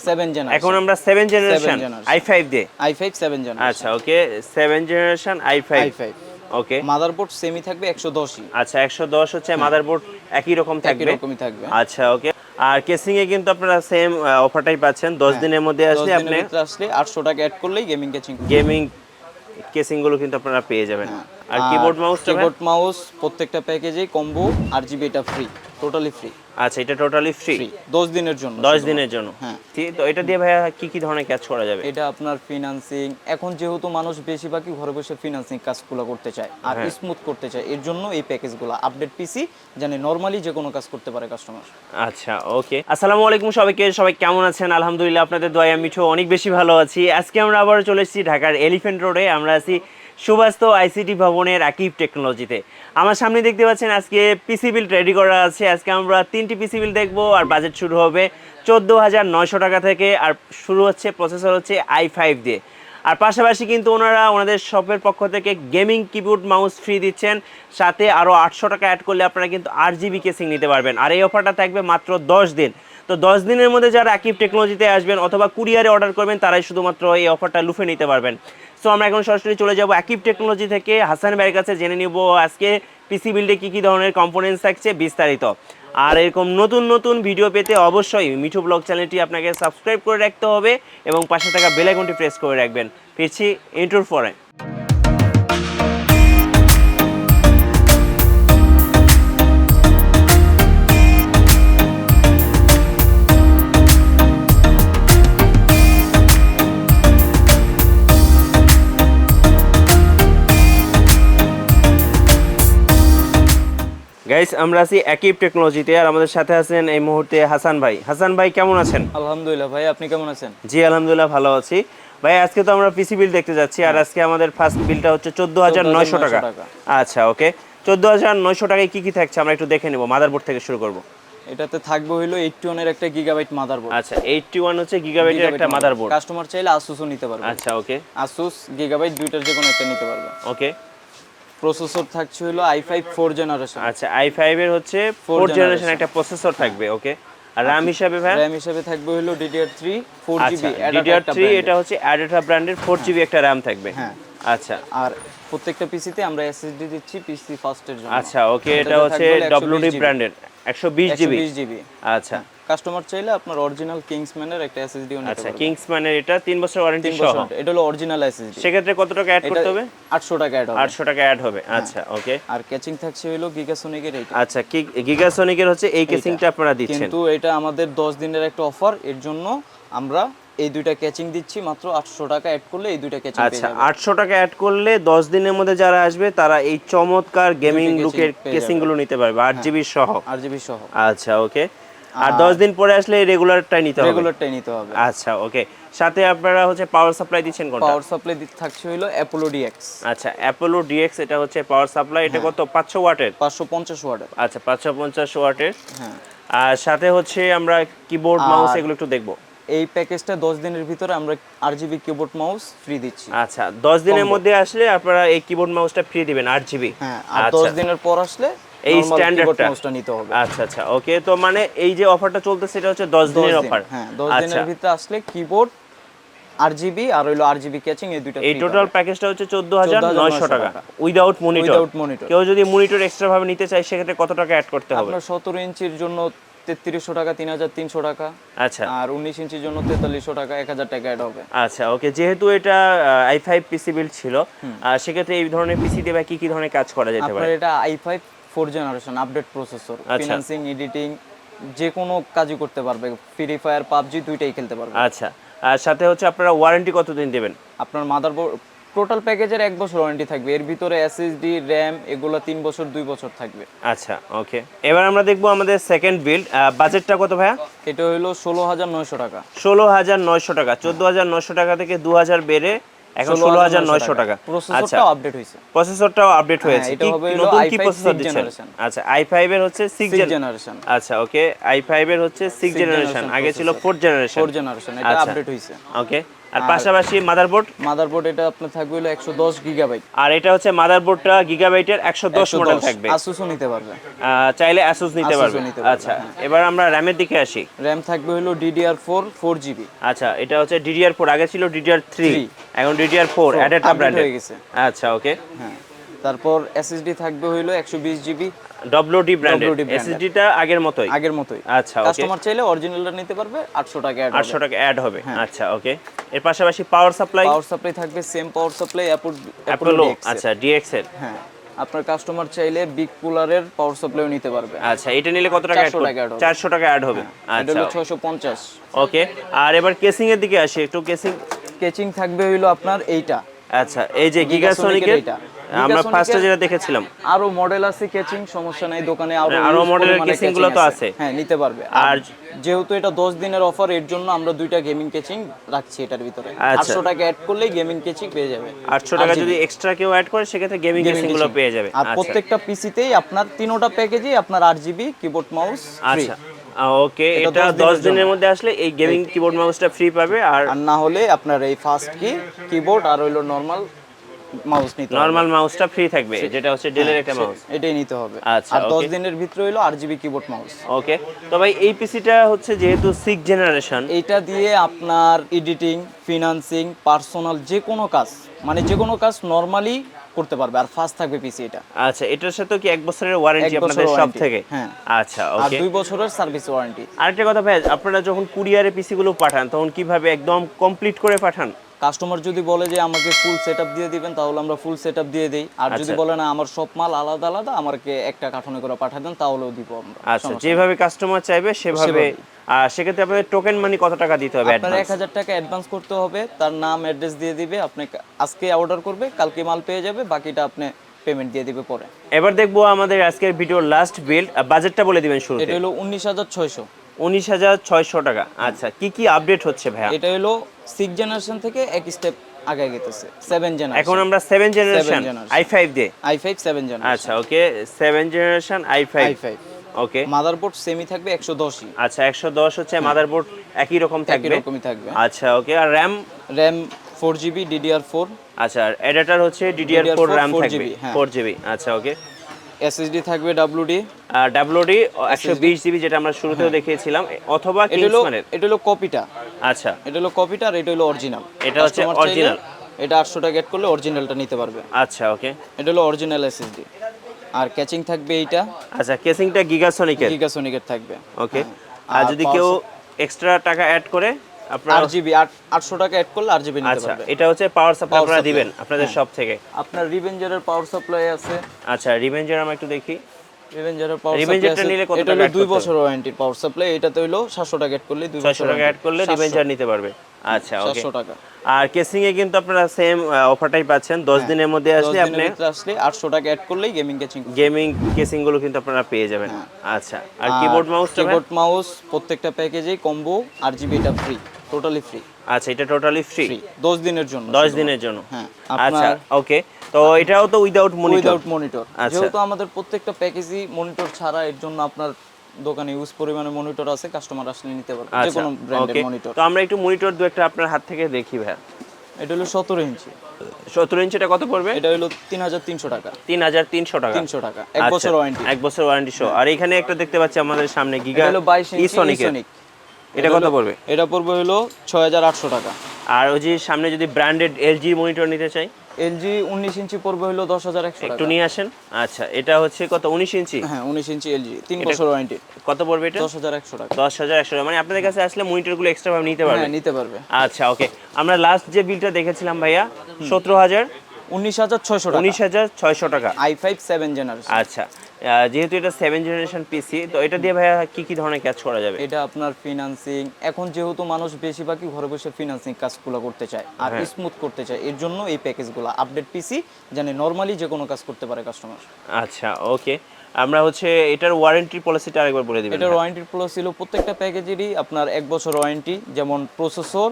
7 generation. এখন আমরা 7 generation i5 দিয়ে i5 7 জেনারেশন। আচ্ছা ওকে 7 জেনারেশন i5 ওকে। মাদারবোর্ড সেমি থাকবে 110ই। আচ্ছা 110 হচ্ছে মাদারবোর্ড একই রকম থাকবে, একই রকমই থাকবে। আচ্ছা ওকে। আর কেসিং এ কিন্তু আপনারা সেম অফারটাই পাচ্ছেন 10 দিনের মধ্যে আসলে আপনি 800 টাকা অ্যাড করলেই গেমিং কেসিং গুলো কিন্তু আপনারা পেয়ে যাবেন। আর কিবোর্ড মাউস প্রত্যেকটা প্যাকেজেই কম্বো RGB এটা ফ্রি, টোটালি ফ্রি। আচ্ছা এটা টোটালি ফ্রি 10 দিনের জন্য। 10 দিনের জন্য। হ্যাঁ ঠিক। তো এটা দিয়ে ভাইয়া কি কি ধরনের কাজ করা যাবে? এটা আপনার ফিনান্সিং, এখন যেহেতু মানুষ বেশিরভাগই ঘরে বসে ফিনান্সিং কাজগুলো করতে চায় আর স্মুথ করতে চায়, এর জন্য এই প্যাকেজগুলো আপডেট পিসি জানে নরমালি যে কোনো কাজ করতে পারে কাস্টমার। আচ্ছা ওকে। আসসালামু আলাইকুম সবাইকে, সবাই কেমন আছেন? আলহামদুলিল্লাহ আপনাদের দয়ায় আমি অনেক বেশি ভালো আছি। আজকে আমরা আবার চলে এসেছি ঢাকার এলিফ্যান্ট রোডে। আমরা আছি সুবাস্তু আইসিটি ভবনের আকিব টেকনোলজিতে। আমার সামনে দেখতে পাচ্ছেন আজকে পিসি বিল্ড রেডি করা আছে। আজকে আমরা 3টি পিসি বিল্ড দেখবো আর বাজেট শুরু হবে 14,900 টাকা থেকে। আর শুরু হচ্ছে প্রসেসর হচ্ছে i5 দিয়ে। আর পাশাপাশি কিন্তু ওনাদের শপের পক্ষ থেকে গেমিং কিবোর্ড মাউস ফ্রি দিচ্ছেন, সাথে আরও 800 টাকা অ্যাড করলে আপনারা কিন্তু RGB কেসিং নিতে পারবেন। আর এই অফারটা থাকবে মাত্র 10 দিন। তো 10 দিনের মধ্যে যারা আকিব টেকনোলজিতে আসবেন অথবা কুরিয়ারে অর্ডার করবেন তারাই শুধুমাত্র এই অফারটা লুফে নিতে পারবেন। সো আমরা এখন সরাসরি চলে যাব আকিব টেকনোলজি থেকে হাসান ভাইয়ের কাছে, জেনে নিব আজকে পিসি বিল্ডে কী কী ধরনের কম্পোনেন্টস থাকছে বিস্তারিত। আর এরকম নতুন নতুন ভিডিও পেতে অবশ্যই মিঠু ব্লগ চ্যানেলটি আপনাকে সাবস্ক্রাইব করে রাখতে হবে এবং পাশে থাকা বেল আইকনটি প্রেস করে রাখবেন। ফিরছি ইন্ট্রোর পরে। গাইস আমরা আছি আকিব টেকনোলজিতে আর আমাদের সাথে আছেন এই মুহূর্তে হাসান ভাই। হাসান ভাই কেমন আছেন? আলহামদুলিল্লাহ ভাই, আপনি কেমন আছেন? জি আলহামদুলিল্লাহ ভালো আছি ভাই। আজকে তো আমরা পিসি বিল দেখতে যাচ্ছি আর আজকে আমাদের ফার্স্ট বিলটা হচ্ছে 14,900 টাকা। আচ্ছা ওকে, 14,900 টাকায় কি কি থাকছে আমরা একটু দেখে নেব। মাদারবোর্ড থেকে শুরু করব। এটাতে থাকবে হলো 81 এর একটা গিগাবাইট মাদারবোর্ড। আচ্ছা 81 হচ্ছে গিগাবাইটের একটা মাদারবোর্ড। কাস্টমার চাইলে আসুসও নিতে পারবে। আচ্ছা ওকে, আসুস গিগাবাইট দুইটার যে কোনো একটা নিতে পারবে। ওকে। প্রসেসর থাকছে হলো i5 4 জেনারেশন। আচ্ছা i5 এর হচ্ছে 4 জেনারেশন একটা প্রসেসর থাকবে, ওকে। আর RAM হিসাবে ভাই? RAM হিসাবে থাকবে হলো DDR3 4GB। DDR3 এটা হচ্ছে অ্যাডাটা ব্র্যান্ডের 4GB একটা RAM থাকবে। হ্যাঁ আচ্ছা। আর প্রত্যেকটা পিসিতে আমরা SSD দিচ্ছি পিসি ফার্স্টের জন্য। আচ্ছা ওকে, এটা হচ্ছে WD ব্র্যান্ডের 120GB। আচ্ছা। কাস্টমার চাইলে আপনার অরিজিনাল কিংসম্যানের একটা SSD ও নিতে পারবে। আচ্ছা কিংসম্যানের এটা 3 বছর ওয়ারেন্টি সহ। এটা হলো অরিজিনাল SSD। সেক্ষেত্রে কত টাকা অ্যাড করতে হবে? 800 টাকা অ্যাড হবে। 800 টাকা অ্যাড হবে। আচ্ছা ওকে। আর ক্যাচিং থাকছে হলো গিগাসনিকের এইটা। আচ্ছা গিগাসনিকের হচ্ছে এই কেসিংটা আপনারা দিচ্ছেন, কিন্তু এটা আমাদের 10 দিনের একটা অফার, এর জন্য আমরা এই দুইটা ক্যাচিং দিচ্ছি মাত্র 800 টাকা অ্যাড করলে এই দুইটা ক্যাচিং পেয়ে যাবে। আচ্ছা 800 টাকা অ্যাড করলে 10 দিনের মধ্যে যারা আসবে তারা এই চমৎকার গেমিং লুকের কেসিং গুলো নিতে পারবে RGB সহ। আচ্ছা ওকে। আর 10 দিন পরে আসলে রেগুলারটাই নিতে হবে। আচ্ছা ওকে। সাথে আপনারা হচ্ছে পাওয়ার সাপ্লাই দিচ্ছেন কোনটা? পাওয়ার সাপ্লাই থাকছে হলো অ্যাপোলো DX। আচ্ছা অ্যাপোলো DX এটা হচ্ছে পাওয়ার সাপ্লাই। এটা কত? 500 ওয়াটের? 550 ওয়াটের। আচ্ছা 550 ওয়াটের। হ্যাঁ। আর সাথে হচ্ছে আমরা কিবোর্ড মাউস এগুলো একটু দেখব। এই প্যাকেজটা 10 দিনের ভিতরে আমরা RGB কিবোর্ড মাউস ফ্রি দিচ্ছি। আচ্ছা 10 দিনের মধ্যে আসলে আপনারা এই কিবোর্ড মাউসটা ফ্রি দিবেন RGB। হ্যাঁ। আর 10 দিনের পর আসলে এই স্ট্যান্ডার্ডটা মাউসটা নিতে হবে। আচ্ছা আচ্ছা ওকে। তো মানে এই যে অফারটা চলতেছে এটা হচ্ছে 10 দিনের অফার। হ্যাঁ 10 দিনের ভিতরে আসলে কিবোর্ড RGB আর হলো RGB ক্যাচিং এই দুইটা ফ্রি। এই টোটাল প্যাকেজটা হচ্ছে 14,900 টাকা উইদাউট মনিটর। কেউ যদি মনিটর এক্সট্রা ভাবে নিতে চায় সেক্ষেত্রে কত টাকা অ্যাড করতে হবে? আপনার 17 ইঞ্চির জন্য 3300 টাকা, 3300 টাকা। আচ্ছা। আর 19 ইঞ্চির জন্য 4300 টাকা, 1000 টাকা অ্যাড হবে। আচ্ছা ওকে। যেহেতু এটা i5 পিসি বিল্ড ছিল সেক্ষেত্রে এই ধরনের পিসি দিয়ে কি কি ধরনের কাজ করা যেতে পারে? আপনার এটা i5 4 generation update processor, financing editing যে কোনো কাজই করতে পারবে, ফ্রি ফায়ার পাবজি দুইটাই খেলতে পারবে। আচ্ছা। আর সাথে হচ্ছে আপনারা ওয়ারেন্টি কতদিন দিবেন? আপনার মাদারবোর্ড টোটাল প্যাকেজের 1 বছর ওয়ারেন্টি থাকবে, এর ভিতরে SSD RAM এগুলো 3 বছর 2 বছর থাকবে। আচ্ছা ওকে। এবার আমরা দেখব আমাদের সেকেন্ড বিল্ড। বাজেটটা কত ভাইয়া? এটা হলো 16,900 টাকা। 16,900 টাকা। 14,900 টাকা থেকে 2,000 বেড়ে এখন 16,900 টাকা। প্রসেসরটাও আপডেট হয়েছে। প্রসেসরটাও আপডেট হয়েছে। এটা হবে নতুন কি প্রসেসর দিচ্ছেন? আচ্ছা i5 এর হচ্ছে 6 জেনারেশন। আচ্ছা ওকে। i5 এর হচ্ছে 6 জেনারেশন, আগে ছিল 4 জেনারেশন। 4 জেনারেশন, এটা আপডেট হয়েছে। ওকে। আর পাশাপাশি মাদারবোর্ড এটা আপনার থাকবে হলো 110 গিগাবাইট। আর এটা হচ্ছে মাদারবোর্ডটা গিগাবাইটের 110 মডেল থাকবে। আসুসও নিতে পারবে, চাইলে আসুস নিতে পারবে। আচ্ছা, এবার আমরা র‍্যামের দিকে আসি। র‍্যাম থাকবে হলো DDR4 4GB। আচ্ছা, এটা হচ্ছে DDR4, আগে ছিল DDR3, এখন DDR4 অ্যাডাটা ব্র্যান্ড হয়ে গেছে। আচ্ছা, ওকে। হ্যাঁ, তারপর SSD থাকবে হলো 120GB WD ব্র্যান্ডের। SSD-টা আগের মতোই। আচ্ছা, ওকে। কাস্টমার চাইলে অরিজিনালটা নিতে পারবে, 800 টাকা অ্যাড হবে। 800 টাকা অ্যাড হবে। আচ্ছা, ওকে। এর পাশাপাশি পাওয়ার সাপ্লাই থাকবে সেম পাওয়ার সাপ্লাই অ্যাপোলো। আচ্ছা, DX এর। হ্যাঁ, আপনার কাস্টমার চাইলে বিগ কুলারের পাওয়ার সাপ্লাইও নিতে পারবে। আচ্ছা, এটা নিলে কত টাকা অ্যাড হবে? 400 টাকা অ্যাড হবে। এটা হলো 650। ওকে। আর এবার কেসিং এর দিকে আসি একটু। কেচিং থাকবে হলো আপনার এইটা। আচ্ছা, এই যে গিগাসনিকের এটা আমরা ফার্স্টে যেটা দেখেছিলাম। আরো মডেল আছে কেচিং, সমস্যা নাই, দোকানে আরো মডেলের কেচিং গুলো তো আছে। হ্যাঁ, নিতে পারবে। আর যেহেতু এটা 10 দিনের অফার, এর জন্য আমরা দুইটা গেমিং কেচিং রাখছি এটার ভিতরে। 800 টাকা অ্যাড করলেই গেমিং কেচিং পেয়ে যাবে। 800 টাকা যদি এক্সট্রা কেউ অ্যাড করে সেক্ষেত্রে গেমিং কেচিং গুলো পেয়ে যাবে। আর প্রত্যেকটা পিসিতেই আপনার তিনটা প্যাকেজে আপনার 8GB কিবোর্ড মাউস ফ্রি। আচ্ছা, ওকে। এটা 10 দিনের মধ্যে আসলে এই গেমিং কিবোর্ড মাউসটা ফ্রি পাবে। আর না হলে আপনার এই ফাস্ট কিবোর্ড আর হলো নরমাল মাউস নিতে হবে। নরমাল মাউসটা ফ্রি থাকবে, যেটা হচ্ছে ডেলের একটা মাউস, এটাই নিতে হবে। আচ্ছা, আর 10 দিনের ভিতরে হলো 8GB কিবোর্ড মাউস। ওকে। তো ভাই এই পিসিটা হচ্ছে যেহেতু 6 জেনারেশন, এইটা দিয়ে আপনার এডিটিং, ফিনান্সিং, পার্সোনাল যে কোনো কাজ, মানে যে কোনো কাজ নরমালি করতে পারবে। আর ফাস্ট থাকবে পিসি এটা। আচ্ছা, এটার সাথে কি 1 বছরের ওয়ারেন্টি আপনাদের সব থেকে? হ্যাঁ। আচ্ছা, আর ওকে। 2 বছরের সার্ভিস ওয়ারেন্টি। আরেকটা কথা ভাই, আপনারা যখন কুরিয়ারে পিসি গুলো পাঠান তখন কিভাবে একদম কমপ্লিট করে পাঠান? কাস্টমার যদি বলে যে আমাকে ফুল সেটআপ দিয়ে দিবেন, তাহলে আমরা ফুল সেটআপ দিয়ে দেই। আর যদি বলে না আমার সব মাল আলাদা আলাদা, আমাকে একটা কার্টুনে করে পাঠিয়ে দেন, তাহলেও দিব আমরা। আচ্ছা, যেভাবে কাস্টমার চাইবে সেভাবে। আর সেক্ষেত্রে আপনাদের টোকেন মানি কত টাকা দিতে হবে? আপনার 1000 টাকা অ্যাডভান্স করতে হবে। তার নাম অ্যাড্রেস দিয়ে দিবে, আপনি আজকে অর্ডার করবে, কালকে মাল পেয়ে যাবে, বাকিটা আপনি পেমেন্ট দিয়ে দিবে পরে। এবার দেখবো আমাদের আজকের ভিডিওর লাস্ট বিল্ড। বাজেটটা বলে দিবেন শুরুতে। এটা হলো 19600। 19600 টাকা। আচ্ছা, কি কি আপডেট হচ্ছে ভাইয়া? এটা হলো 6 জেনারেশন থেকে এক স্টেপ আগে গেতেছে, 7 জেনারেশন। এখন আমরা 7 জেনারেশন i5 দিয়ে। i5 7 generation. আচ্ছা, ওকে। 7 জেনারেশন i5। ওকে। মাদারবোর্ড সেমি থাকবে 110ই। আচ্ছা, 110 হচ্ছে মাদারবোর্ড, একই রকম থাকবে। একই রকমই থাকবে। আচ্ছা, ওকে। আর র‍্যাম 4GB DDR4। আচ্ছা, আর অ্যাডাপ্টার হচ্ছে DDR4 র‍্যাম থাকবে 4GB। আচ্ছা, ওকে। SSD থাকবে WD 120GB, যেটা আমরা শুরুতেও দেখিয়েছিলাম, অথবা কিংসম্যানের। এটা হলো কপিটা। আচ্ছা, এটা হলো কপিটা আর এটা হলো অরিজিনাল। এটা হচ্ছে অরিজিনাল। এটা 800 টাকা অ্যাড করলে অরিজিনালটা নিতে পারবে। আচ্ছা, ওকে। এটা হলো অরিজিনাল SSD। আর ক্যাচিং থাকবে এইটা। আচ্ছা, কেসিংটা গিগাসনিকের থাকবে। ওকে। আর যদি কেউ এক্সট্রা টাকা অ্যাড করে, আপনার 8GB 800 টাকা অ্যাড করলে 8GB নিতে পারবে। এটা হচ্ছে পাওয়ার সাপ্লাই আপনারা দিবেন আপনাদের সব থেকে। আপনার রিভেঞ্জারের পাওয়ার সাপ্লাই আছে। আচ্ছা, রিভেঞ্জার আমরা একটু দেখি। রিভেঞ্জারের পাওয়ার রিভেঞ্জারটা নিলে কত টাকা? এটা 2 বছর ওয়ারেন্টি পাওয়ার সাপ্লাই। এটাতে হলো 700 টাকা অ্যাড করলে 2 বছর 700 টাকা অ্যাড করলে রিভেঞ্জার নিতে পারবে। আচ্ছা, ওকে। 700 টাকা। আর কেসিং এ কিন্তু আপনারা সেম অফারটাই পাচ্ছেন। 10 দিনের মধ্যে আসলে আপনি 800 টাকা অ্যাড করলেই গেমিং কেসিং গুলো কিন্তু আপনারা পেয়ে যাবেন। আচ্ছা, আর কিবোর্ড মাউস প্রত্যেকটা প্যাকেজেই কম্বো 8GB এটা ফ্রি, টোটালি ফ্রি। আচ্ছা, এটা টোটালি ফ্রি 10 দিনের জন্য। 10 দিনের জন্য। হ্যাঁ। আচ্ছা, ওকে। তো এটাও তো উইদাউট মনিটর। যেহেতু আমাদের প্রত্যেকটা প্যাকেজই মনিটর ছাড়া, এর জন্য আপনার দোকানে ইউজ পরিমাণে মনিটর আছে, কাস্টমার আসলে নিতে পারবে যে কোনো ব্র্যান্ডের মনিটর। তো আমরা একটু মনিটর দু একটা আপনার হাত থেকে দেখি ভাই। এটা হলো 17 ইঞ্চি। 17 ইঞ্চিটা কত পড়বে? এটা হলো 3300 টাকা। 3300 টাকা। 300 টাকা। 1 বছর ওয়ারেন্টি। 1 বছর ওয়ারেন্টি সহ। আর এখানে একটা দেখতে পাচ্ছি আমাদের সামনে গিগা। এটা হলো 22 ইঞ্চি সনিক। এটা কত পড়বে? এটা পড়বে হলো 6800 টাকা। আর ওই যে সামনে যদি ব্র্যান্ডেড এলজি মনিটর নিতে চাই, এলজি 19 ইঞ্চি পড়বে হলো 10100 টাকা। একটু নিয়ে আসেন। আচ্ছা, এটা হচ্ছে কত? 19 ইঞ্চি। হ্যাঁ, 19 ইঞ্চি এলজি 3 বছর ওয়ারেন্টি। কত পড়বে এটা? 10100 টাকা। 10100 মানে আপনাদের কাছে আসলে মনিটরগুলো এক্সট্রা ভাবে নিতে পারবে? হ্যাঁ, নিতে পারবে। আচ্ছা, ওকে। আমরা লাস্ট যে বিলটা দেখেছিলাম ভাইয়া 17600 19600 টাকা i5 7 জেনারেশন। আচ্ছা, যেহেতু এটা 7 জেনারেশন পিসি, তো এটা দিয়ে ভাইয়া কি কি ধরনের কাজ করা যাবে? এটা আপনার ফিনান্সিং, এখন যেহেতু মানুষ বেশিরভাগই ঘরে বসে ফিনান্সিং কাজগুলো করতে চায় আর স্মুথ করতে চায়, এর জন্য এই প্যাকেজগুলো আপডেট পিসি জানে নরমালি যে কোনো কাজ করতে পারে কাস্টমার। আচ্ছা, ওকে। আমরা হচ্ছে এটার ওয়ারেন্টি পলিসিটা আরেকবার বলে দিবেন। এটার ওয়ারেন্টি পলিসি ছিল প্রত্যেকটা প্যাকেজেরই আপনার 1 বছর ওয়ারেন্টি, যেমন প্রসেসর,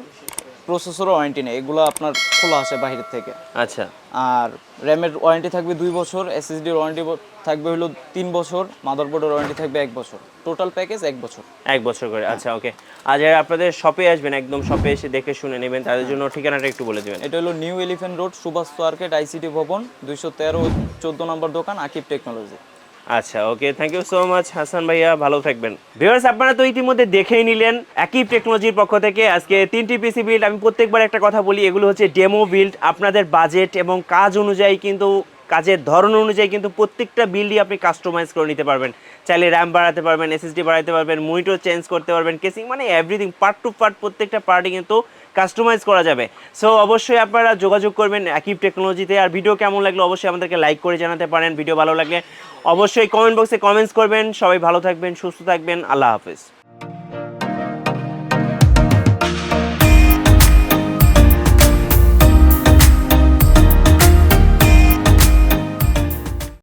প্রসেসর ওয়ারেন্টি নেই, এগুলো আপনার খোলা আসে বাইরে থেকে। আচ্ছা আর র্যামের ওয়ারেন্টি থাকবে 2 বছর, এসএসডির ওয়ারেন্টি থাকবে হলো 3 বছর, মাদারবোর্ডের ওয়ারেন্টি থাকবে 1 বছর, টোটাল প্যাকেজ 1 বছর। 1 বছর করে, আচ্ছা ওকে। আর যারা আপনাদের শপে আসবেন, একদম শপে এসে দেখে শুনে নেবেন, তাদের জন্য ঠিকানাটা একটু বলে দেবেন। এটা হলো new elephant road, Subastu arcade, ICT Bhaban, 213 14 নম্বর দোকান, আকিব টেকনোলজি। আচ্ছা okay, thank you so much Hasan ভাইয়া, ভালো থাকবেন। ভিউয়ার্স, আপনারা তো ইতিমধ্যে দেখেই নিলেন আকিব টেকনোলজির পক্ষ থেকে আজকে 3টি পিসি বিল্ড। আমি প্রত্যেকবার একটা কথা বলি, এগুলো হচ্ছে ডেমো বিল্ড। আপনাদের বাজেট এবং কাজ অনুযায়ী কিন্তু, কাজের ধরন অনুযায়ী কিন্তু প্রত্যেকটা বিল্ডই আপনি কাস্টমাইজ করে নিতে পারবেন। চাইলে র্যাম বাড়াতে পারবেন, এসএসডি বাড়াতে পারবেন, মনিটর চেঞ্জ করতে পারবেন, কেসিং, মানে এভরিথিং পার্ট টু পার্ট প্রত্যেকটা পার্টই কিন্তু কাস্টমাইজ করা যাবে। সো অবশ্যই আপনারা যোগাযোগ করবেন আকিব টেকনোলজিতে। আর ভিডিও কেমন লাগলো অবশ্যই আমাদেরকে লাইক করে জানাতে পারেন। ভিডিও ভালো লাগলে অবশ্যই কমেন্ট বক্সে কমেন্টস করবেন। সবাই ভালো থাকবেন, সুস্থ থাকবেন, আল্লাহ হাফেজ।